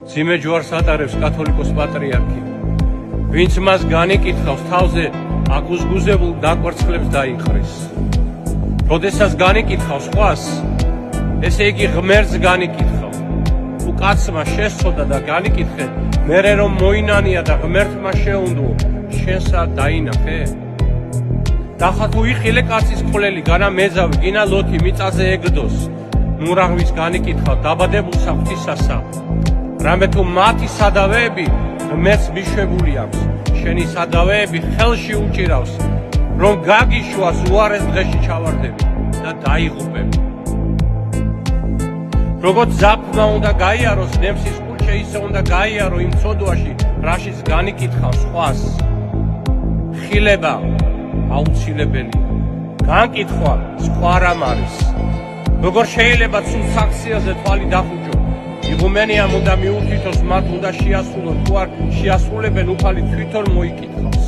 ძიმე ჯვარს ატარებს კათოლიკოს პატრიარქი, ვინც მას განიკითხავს, თავზე აგუზგუზებულ დაკვერცხლებს დაიხრის. როდესაც განიკითხავს ყვას, ესე იგი ღმერთს განიკითხავ. თუ კაცმა შესწოდა და განიკითხე, მერე რომ მოინანია და ღმერთმა შეუნდო, შენსა დაინახე? დახა თუ იხილე კაცის მკვლელი, განა მეძავი, გინა ლოთი მიწაზე ეგდოს, ნურაღვის განიკითხავ დაბადებულსა ღვთისასა. რამე თუ მათი სადავეები ღმერთს მიშვებული აქვს, შენი სადავეები ხელში უჭირავს, რომ გაგიშვას უარეს დღეში ჩავარდები და დაიღუპები. როგორც ზაფხულმა უნდა გაიაროს ნემსის კუჭე, ისე უნდა გაიარო იმ ცოდვაში, რაშიც განიკითხავს ყვას. ხილება აუცილებელია, განკითხვა სხვა რამ არის. როგორ შეიძლება ცუდ საქციელზე თვალი დახუჭო? იღუმენიამ უნდა მიუთითოს, მათ უნდა შეასრულონ, თუ არ შეასრულებენ, უფალი თვითონ მოიკითხავს.